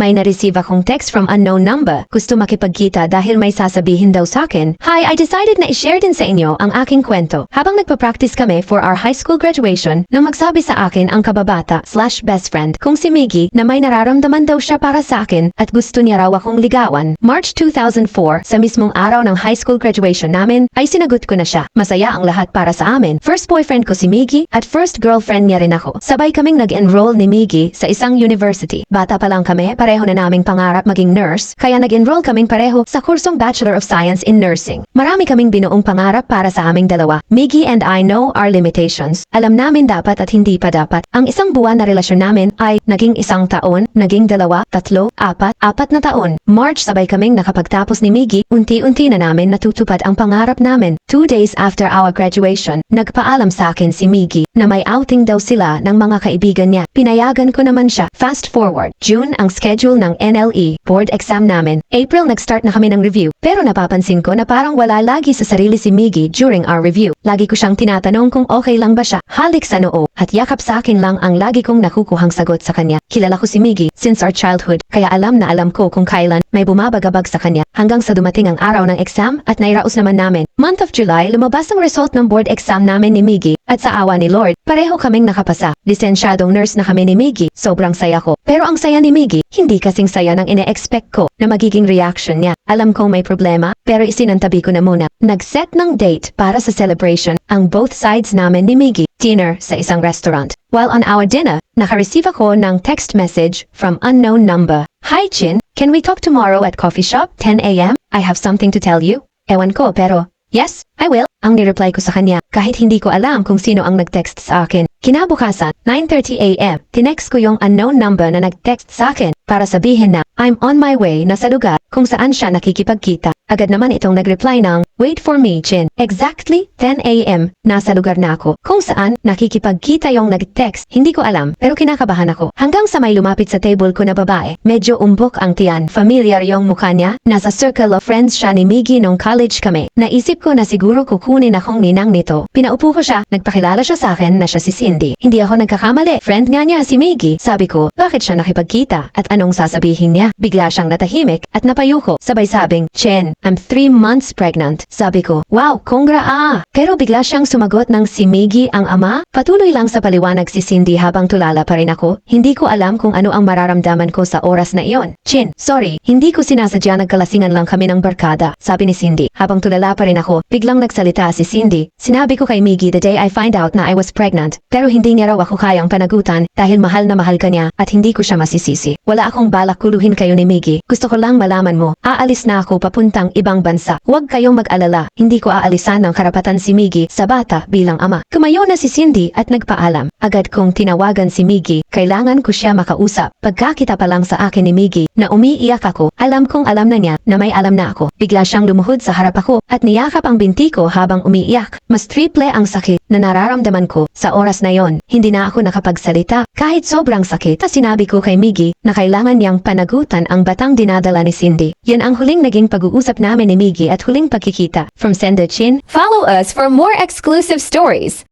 may na-receive akong text from unknown number. Gusto makipagkita dahil may sasabihin daw sa'kin. Hi, I decided na i-share din sa inyo ang aking kwento. Habang nagpa-practice kami for our high school graduation, nang magsabi sa akin ang kababata/best friend kung si Miggy na may nararamdaman daw siya para sa akin at gusto niya raw akong ligawan. March 2004, sa mismong araw ng high school graduation namin, ay sinagot ko na siya. Masaya ang lahat para sa amin. First boyfriend ko si Miggy at first girlfriend niya rin ako. Sabay kaming nag-enroll ni Miggy sa isang university. Bata pa lang kami, pareho na naming pangarap maging nurse, kaya nag-enroll kaming pareho sa kursong Bachelor of Science in Nursing. Marami kaming binuong pangarap para sa aming dalawa. Miggy and I know our limitations. Alam namin dapat at hindi pa dapat. Ang isang buwan na relasyon namin ay naging 1 taon, naging 2, 3, 4 na taon. March sabay kaming nakapagtapos ni Miggy, unti-unti na namin natutupad ang pangarap namin. 2 days after our graduation, nagpaalam sa akin si Miggy na may outing daw sila ng mga kaibigan niya. Pinayagan ko naman siya. Fast forward, June ang schedule ng NLE board exam namin. April nag-start na kami ng review. Pero napapansin ko na parang wala lagi sa sarili si Miggy during our review. Lagi ko siyang tinatanong kung okay lang ba siya. Halik sa noo at yakap sa akin lang ang lagi kong nakukuhang sagot sa kanya. Kilala ko si Miggy since our childhood, kaya alam na alam ko kung kailan may bumabagabag sa kanya hanggang sa dumating ang araw ng exam at nairaos naman namin. Month of July, lumabas ang result ng board exam namin ni Miggy at sa awa ni Lord, pareho kaming nakapasa. Lisensyadong nurse na kami ni Miggy. Sobrang saya ko. Pero ang saya ni Miggy, hindi kasing saya ng ine-expect ko na magiging reaction niya. Alam kong may problema, pero isinantabi ko na muna. Nag-set ng date para sa celebration ang both sides namin ni Miggy. Dinner sa isang restaurant. While on our dinner, naka-receive ako ng text message from unknown number. Hi Chin, can we talk tomorrow at coffee shop, 10 a.m.? I have something to tell you. Ewan ko pero, yes, I will. Ang nireply ko sa kanya, kahit hindi ko alam kung sino ang nag-text sa akin. Kinabukasan, 9:30 a.m., tinext ko yung unknown number na nag-text sa akin para sabihin na I'm on my way na sa lugar kung saan siya nakikipagkita. Agad naman itong nag-reply ng, wait for me, Chin. Exactly 10 a.m., nasa lugar na ako. Kung saan nakikipagkita yung nag-text, hindi ko alam pero kinakabahan ako. Hanggang sa may lumapit sa table ko na babae, medyo umbok ang tiyan. Familiar yung mukha niya, nasa circle of friends siya ni Miggy nung college kami. Naisip ko na siguro kukunin akong ninang nito. Pinaupo ko siya, nagpakilala siya sa akin na siya si Cindy. Hindi ako nagkakamali, friend nga niya si Miggy. Sabi ko, bakit siya nakipagkita at anong sasabihin niya? Bigla siyang natahimik at napayuko. Sabay sabing, Chen, I'm 3 months pregnant. Sabi ko, wow, congra Pero bigla siyang sumagot ng si Miggy ang ama. Patuloy lang sa paliwanag si Cindy habang tulala pa rin ako. Hindi ko alam kung ano ang mararamdaman ko sa oras na iyon. Chin, sorry, hindi ko sinasadya, nagkalasingan lang kami ng barkada. Sabi ni Cindy. Habang tulala pa rin ako, biglang nagsalita si Cindy. Sinabi ko kay Miggy the day I find out na I was pregnant. Pero hindi niya raw ako kayang panagutan dahil mahal na mahal ka niya at hindi ko siya masisisi. Wala akong balak kuluhin kayo ni Miggy. Gusto ko lang malaman mo, aalis na ako papuntang ibang bansa. Huwag kayong mag-alala, hindi ko aalisan ng karapatan si Miggy sa bata bilang ama. Kumayo na si Cindy at nagpaalam. Agad kong tinawagan si Miggy, kailangan ko siya makausap. Pagkakita pa lang sa akin ni Miggy na umiiyak ako, alam kong alam na niya na may alam na ako. Bigla siyang lumuhod sa harap ako at niyakap ang binti ko habang umiiyak. Mas triple ang sakit na nararamdaman ko sa oras na yon. Hindi na ako nakapagsalita kahit sobrang sakit. Sinabi ko kay Miggy na kailangan niyang panagutan ang batang dinadala ni Cindy. Yan ang huling naging pag-uusap namin ni Miggy at huling pagkikita. From Sender Chin, Follow us for more exclusive stories.